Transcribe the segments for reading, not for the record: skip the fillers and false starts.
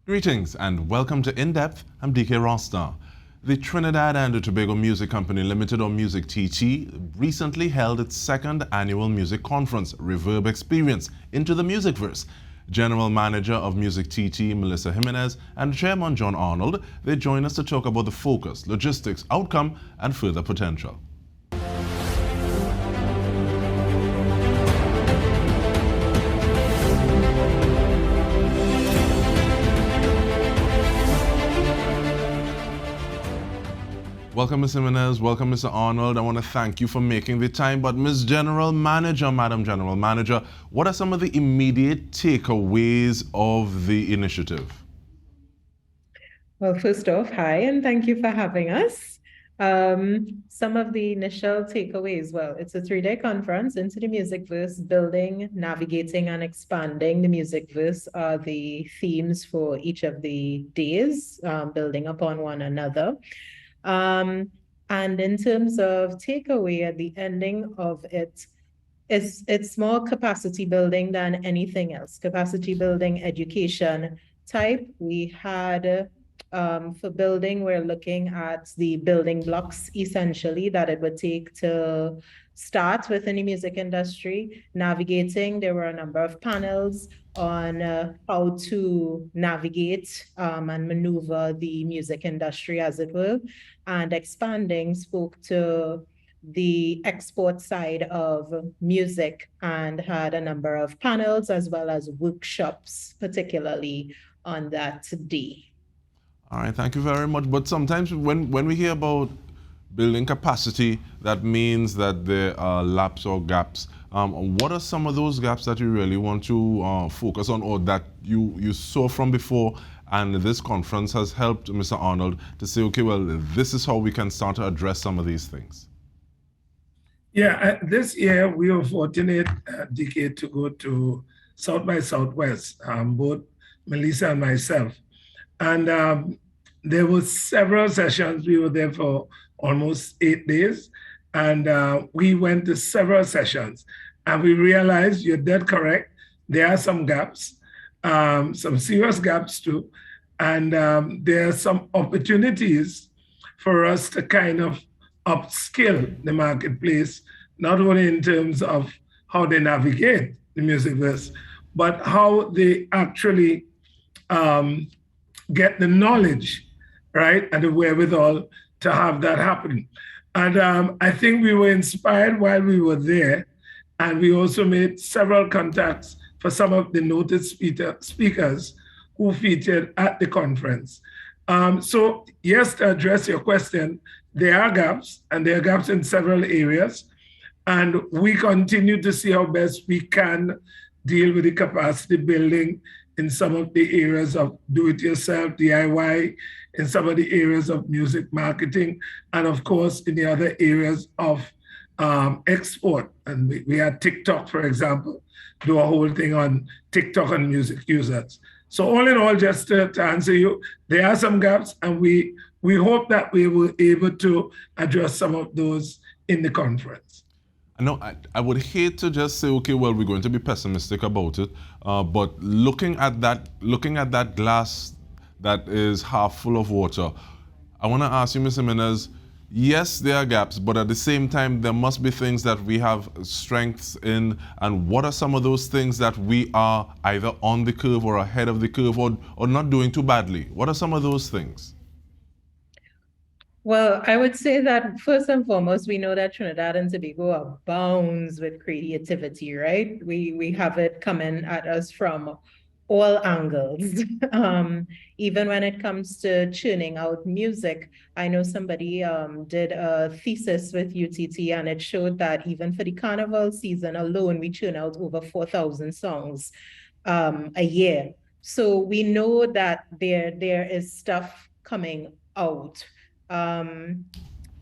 Greetings and welcome to In Depth. I'm Dike Rostant. The Trinidad and Tobago Music Company Limited, or MusicTT, recently held its second annual music conference, Reverb The Experience, into the Musicverse. General Manager of MusicTT, Melissa Jiminez, and Chairman John Arnold, they join us to talk about the focus, logistics, outcome, and further potential. Welcome, Ms. Jiminez. Welcome, Mr. Arnold. I want to thank you for making the time. But Ms. General Manager, Madam General Manager, what are some of the immediate takeaways of the initiative? Well, first off, hi, and thank you for having us. Some of the initial takeaways, well, it's a 3-day conference into the Musicverse. Building, navigating, and expanding the Musicverse are the themes for each of the days, building upon one another. And in terms of takeaway at the ending of it, it's more capacity building than anything else. Capacity building, education type. We had for building, we're looking at the building blocks essentially that it would take to start within the music industry. Navigating, there were a number of panels on how to navigate and maneuver the music industry, as it were. And expanding spoke to the export side of music and had a number of panels as well as workshops, particularly on that day. All right, thank you very much. But sometimes when we hear about building capacity, that means that there are laps or gaps. What are some of those gaps that you really want to focus on, or that you saw from before, and this conference has helped Mr. Arnold to say, okay, well, this is how we can start to address some of these things? Yeah, this year we were fortunate, Dike, to go to South by Southwest, both Melissa and myself. And there were several sessions. We were there for almost 8 days. And we went to several sessions. And we realized, you're dead correct, there are some gaps, some serious gaps too. And there are some opportunities for us to kind of upskill the marketplace, not only in terms of how they navigate the Musicverse, but how they actually get the knowledge, right, and the wherewithal to have that happen. And I think we were inspired while we were there, and we also made several contacts for some of the noted speakers who featured at the conference. So yes, to address your question, there are gaps, and there are gaps in several areas, and we continue to see how best we can deal with the capacity building in some of the areas of do-it-yourself, DIY, in some of the areas of music marketing, and of course, in the other areas of export. And we had TikTok, for example, do a whole thing on TikTok and music users. So all in all, just to answer you, there are some gaps, and we hope that we were able to address some of those in the conference. No, I would hate to just say, okay, well, we're going to be pessimistic about it, but looking at that glass that is half full of water, I want to ask you, Ms. Jiminez, yes, there are gaps, but at the same time, there must be things that we have strengths in, and what are some of those things that we are either on the curve or ahead of the curve or not doing too badly? What are some of those things? Well, I would say that first and foremost, we know that Trinidad and Tobago abounds with creativity, right? We have it coming at us from all angles. Even when it comes to churning out music, I know somebody did a thesis with UTT, and it showed that even for the carnival season alone, we churn out over 4,000 songs a year. So we know that there is stuff coming out.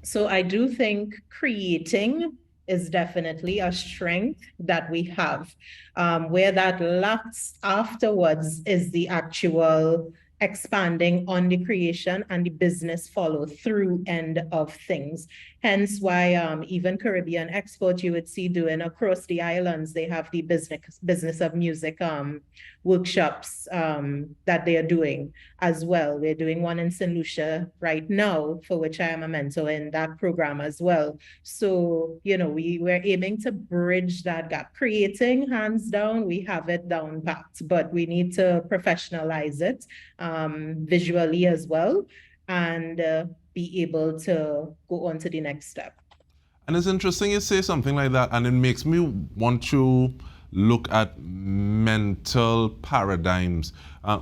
So I do think creating is definitely a strength that we have. Where that lacks afterwards is the actual expanding on the creation and the business follow through end of things. Hence why even Caribbean Export, you would see doing across the islands, they have the business of music workshops that they are doing as well. We're doing one in St. Lucia right now, for which I am a mentor in that program as well. So, you know, we're aiming to bridge that gap. Creating, hands down, we have it down packed, but we need to professionalize it visually as well, and be able to go on to the next step. And it's interesting you say something like that, and it makes me want to look at mental paradigms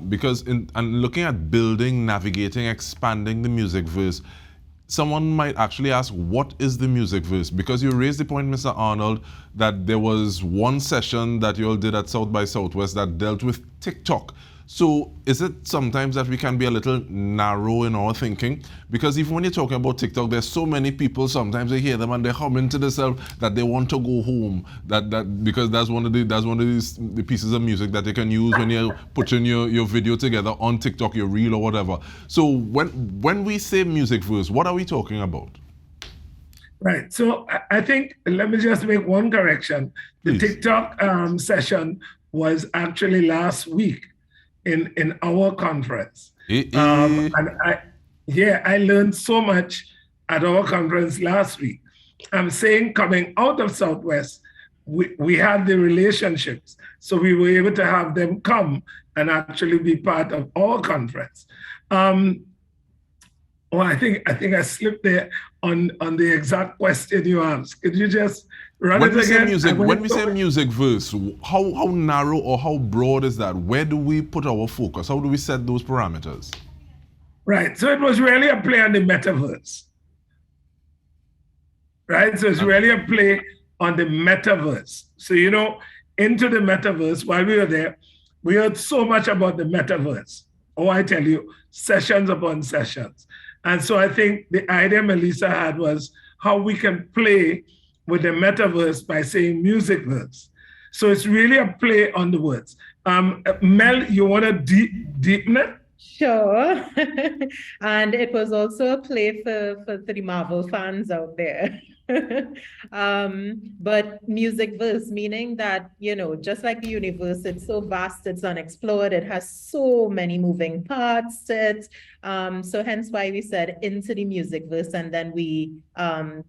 because and looking at building, navigating, expanding the Musicverse, someone might actually ask, what is the Musicverse? Because you raised the point, Mr. Arnold, that there was one session that you all did at South by Southwest that dealt with TikTok. So is it sometimes that we can be a little narrow in our thinking? Because even when you're talking about TikTok, there's so many people, sometimes they hear them and they humming to themselves that they want to go home. Because that's one of the pieces of music that they can use when you're putting your video together on TikTok, your reel or whatever. So when we say Musicverse, what are we talking about? Right. So I think, let me just make one correction. The Please. TikTok session was actually last week in our conference. And I learned so much at our conference last week. I'm saying coming out of Southwest, we had the relationships. So we were able to have them come and actually be part of our conference. I think I slipped there on the exact question you asked. Could you just run it again? When we say Musicverse, how narrow or how broad is that? Where do we put our focus? How do we set those parameters? Right. So it was really a play on the metaverse. Right. So it's really a play on the metaverse. So, you know, into the metaverse, while we were there, we heard so much about the metaverse. Oh, I tell you, sessions upon sessions. And so I think the idea Melissa had was how we can play with the metaverse by saying Musicverse. So it's really a play on the words. Mel, you want to deepen it? Sure. And it was also a play for the Marvel fans out there. But Musicverse, meaning that, you know, just like the universe, it's so vast, it's unexplored, it has so many moving parts to it. So hence why we said into the Musicverse, and then we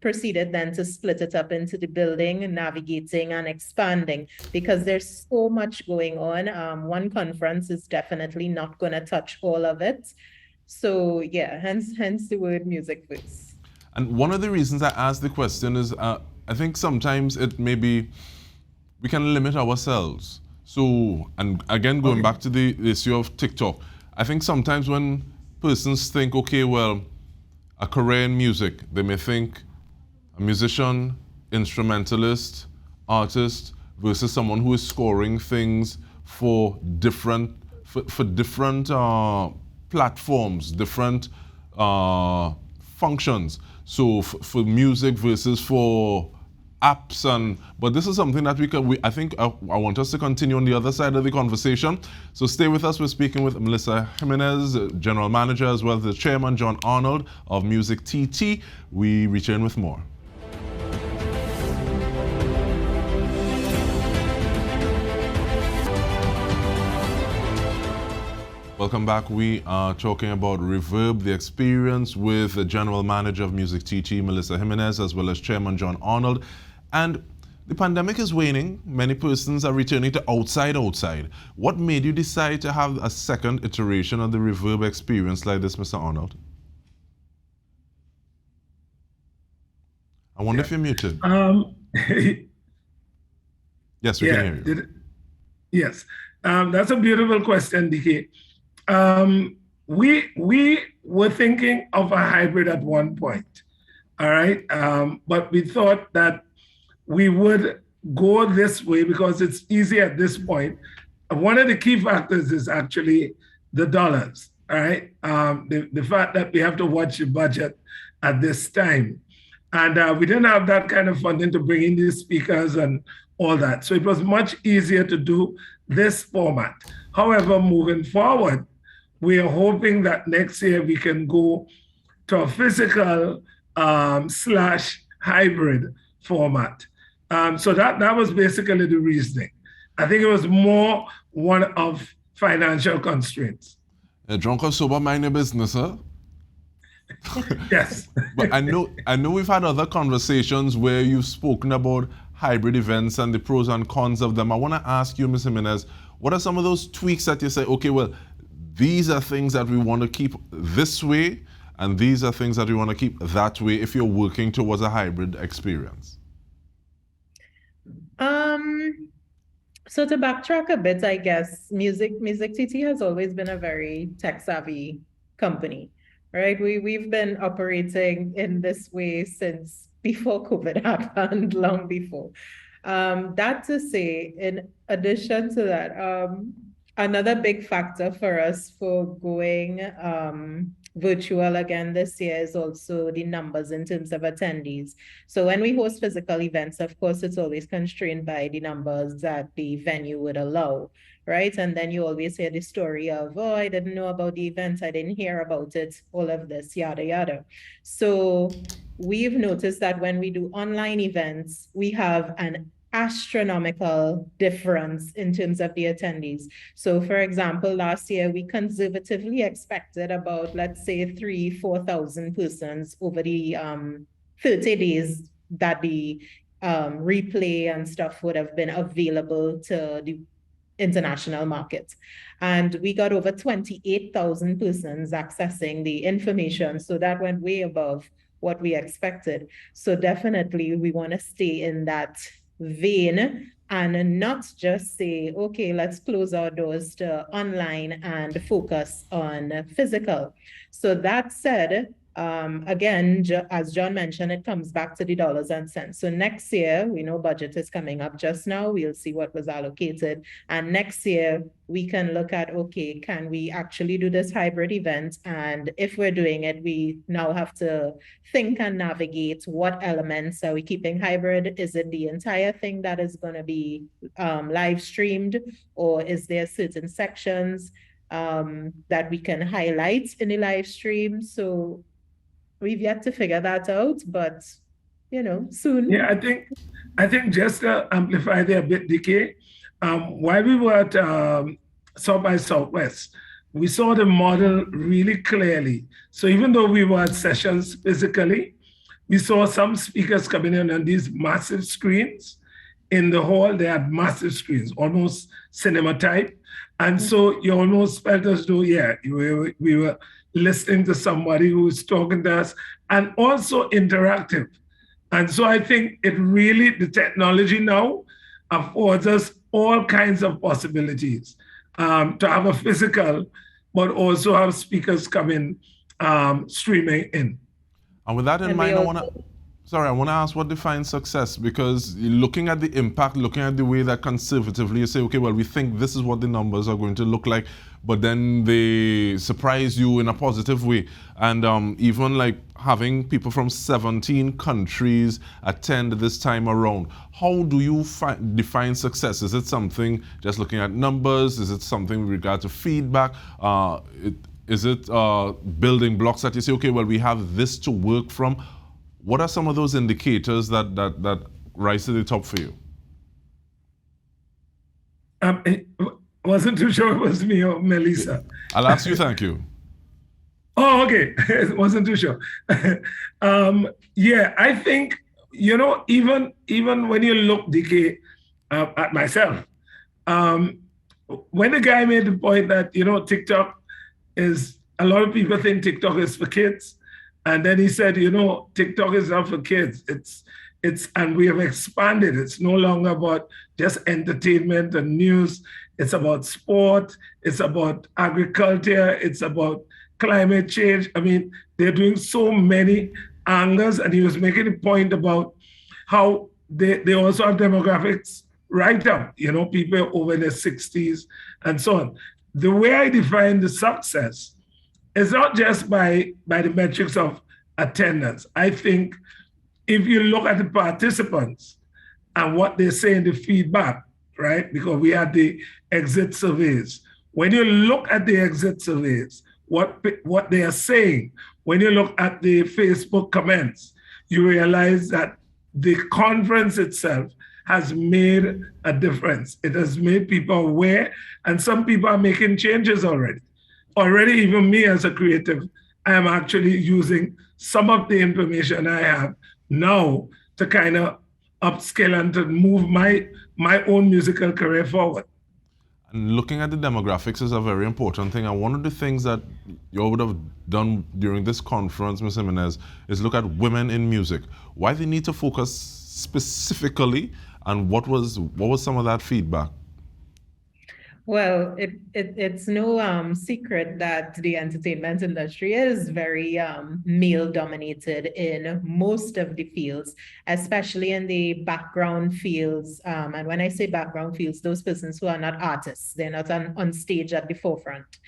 proceeded then to split it up into the building and navigating and expanding, because there's so much going on. One conference is definitely not going to touch all of it. So yeah, hence the word Musicverse. And one of the reasons I asked the question is I think sometimes it may be we can limit ourselves. So, and again, going back to the issue of TikTok, I think sometimes when persons think, okay, well, a career in music, they may think a musician, instrumentalist, artist versus someone who is scoring things for different platforms, different functions. So for music versus for apps, but this is something that I think I want us to continue on the other side of the conversation. So stay with us. We're speaking with Melissa Jiminez, General Manager, as well as the Chairman, John Arnold of MusicTT. We return with more. Welcome back. We are talking about Reverb The Experience with the General Manager of MusicTT, Melissa Jiminez, as well as Chairman John Arnold. And the pandemic is waning. Many persons are returning to outside. What made you decide to have a second iteration of the Reverb Experience like this, Mr. Arnold? I wonder if you're muted. Yes, we can hear you. Yes. That's a beautiful question, Dike. We were thinking of a hybrid at one point, all right? But we thought that we would go this way because it's easy at this point. One of the key factors is actually the dollars, all right? The fact that we have to watch the budget at this time. And we didn't have that kind of funding to bring in these speakers and all that. So it was much easier to do this format. However, moving forward, we are hoping that next year we can go to a physical slash hybrid format. So that was basically the reasoning. I think it was more one of financial constraints. Drunk or sober, mind your business, huh? Yes. But I know we've had other conversations where you've spoken about hybrid events and the pros and cons of them. I want to ask you, Ms. Jiminez, what are some of those tweaks that you say, okay, well, these are things that we want to keep this way, and these are things that we want to keep that way if you're working towards a hybrid experience? So to backtrack a bit, I guess MusicTT has always been a very tech-savvy company, right? We've been operating in this way since before COVID happened, long before. That to say, in addition to that, another big factor for us for going virtual again this year is also the numbers in terms of attendees. So when we host physical events, of course, it's always constrained by the numbers that the venue would allow, right? And then you always hear the story of, oh, I didn't know about the event, I didn't hear about it, all of this, yada, yada. So we've noticed that when we do online events, we have an astronomical difference in terms of the attendees. So for example, last year, we conservatively expected about, let's say, 3,000-4,000 persons over the 30 days that the replay and stuff would have been available to the international market. And we got over 28,000 persons accessing the information. So that went way above what we expected. So definitely we want to stay in that vein and not just say, okay, let's close our doors to online and focus on physical. So that said, again, as John mentioned, it comes back to the dollars and cents. So next year, we know budget is coming up just now. We'll see what was allocated. And next year, we can look at, okay, can we actually do this hybrid event? And if we're doing it, we now have to think and navigate what elements are we keeping hybrid? Is it the entire thing that is going to be live streamed? Or is there certain sections that we can highlight in the live stream? So we've yet to figure that out, but you know, soon. Yeah, I think just to amplify there a bit, Dike, while we were at South by Southwest, we saw the model really clearly. So even though we were at sessions physically, we saw some speakers coming in on these massive screens. In the hall, they had massive screens, almost cinema type. And so you almost felt as though, yeah, we were listening to somebody who was talking to us, and also interactive. And so I think it really, the technology now affords us all kinds of possibilities to have a physical, but also have speakers coming, streaming in. And with that in mind, I want to ask what defines success, because looking at the impact, looking at the way that conservatively you say, okay, well, we think this is what the numbers are going to look like, but then they surprise you in a positive way. And even like having people from 17 countries attend this time around, how do you define success? Is it something just looking at numbers? Is it something with regard to feedback? Is it building blocks that you say, okay, well, we have this to work from? What are some of those indicators that rise to the top for you? I wasn't too sure it was me or Melissa. I'll ask you, thank you. Oh, okay. Wasn't too sure. Yeah, I think, you know, even when you look, Dike, at myself, when the guy made the point that, you know, TikTok is, a lot of people think TikTok is for kids. And then he said, you know, TikTok is not for kids. And we have expanded. It's no longer about just entertainment and news. It's about sport. It's about agriculture. It's about climate change. I mean, they're doing so many angles. And he was making a point about how they also have demographics right up, you know, people over their 60s and so on. The way I define the success, it's not just by the metrics of attendance. I think if you look at the participants and what they say in the feedback, right? Because we had the exit surveys. When you look at the exit surveys, what they are saying. When you look at the Facebook comments, you realize that the conference itself has made a difference. It has made people aware, and some people are making changes already. Already, even me as a creative, I am actually using some of the information I have now to kind of upskill and to move my own musical career forward. And looking at the demographics is a very important thing. And one of the things that you would have done during this conference, Ms. Jiminez, is look at women in music. Why they need to focus specifically, and what was some of that feedback? Well, it's no secret that the entertainment industry is very male-dominated in most of the fields, especially in the background fields. And when I say background fields, those persons who are not artists, they're not on stage at the forefront.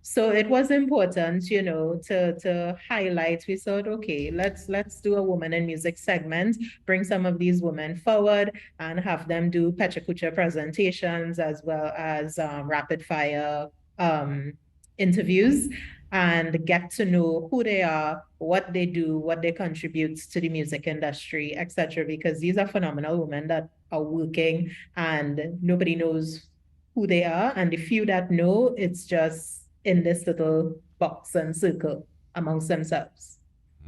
So it was important, you know, to highlight. We thought, okay, let's do a woman in music segment, bring some of these women forward and have them do pecha presentations as well as rapid fire interviews, and get to know who they are, what they do, what they contribute to the music industry, etc. Because these are phenomenal women that are working and nobody knows who they are, and the few that know, it's just in this little box and circle amongst themselves.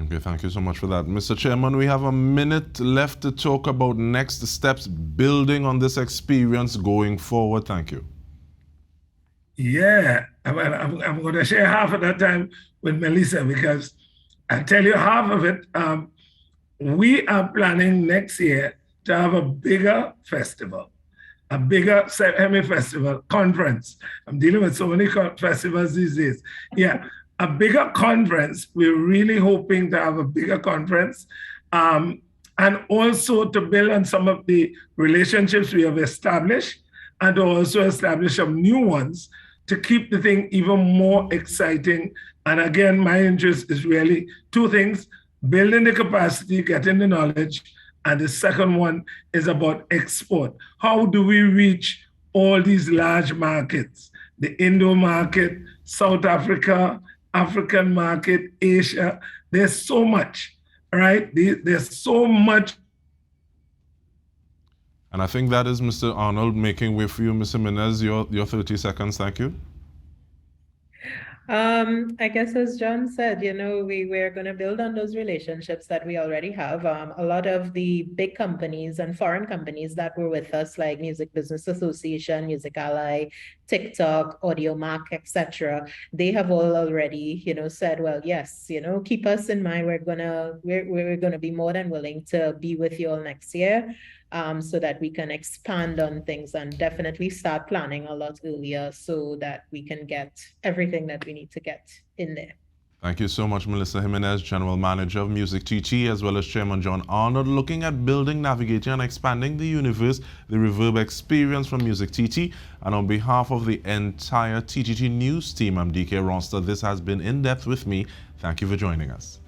Okay, thank you so much for that. Mr. Chairman, we have a minute left to talk about next steps building on this experience going forward. Thank you. Yeah, I'm going to share half of that time with Melissa, because I'll tell you half of it. We are planning next year to have a bigger festival. A bigger semi-festival conference. I'm dealing with so many festivals these days. Yeah, a bigger conference. We're really hoping to have a bigger conference, and also to build on some of the relationships we have established, and to also establish some new ones to keep the thing even more exciting. And again, my interest is really two things: building the capacity, getting the knowledge, and the second one is about export. How do we reach all these large markets? The Indo market, South Africa, African market, Asia. There's so much, right? There's so much. And I think that is Mr. Arnold making way for you, Mr. Jiminez. Your 30 seconds, thank you. I guess as John said, you know, we're going to build on those relationships that we already have. A lot of the big companies and foreign companies that were with us, like Music Business Association, Music Ally, TikTok, AudioMark, etc., they have all already, you know, said, well, yes, you know, keep us in mind. We're gonna be more than willing to be with you all next year. So that we can expand on things and definitely start planning a lot earlier so that we can get everything that we need to get in there. Thank you so much, Melissa Jiminez, General Manager of MusicTT, as well as Chairman John Arnold, looking at building, navigating, and expanding the universe, the Reverb Experience from MusicTT. And on behalf of the entire TTT News team, I'm Dike Rostant. This has been In Depth with me. Thank you for joining us.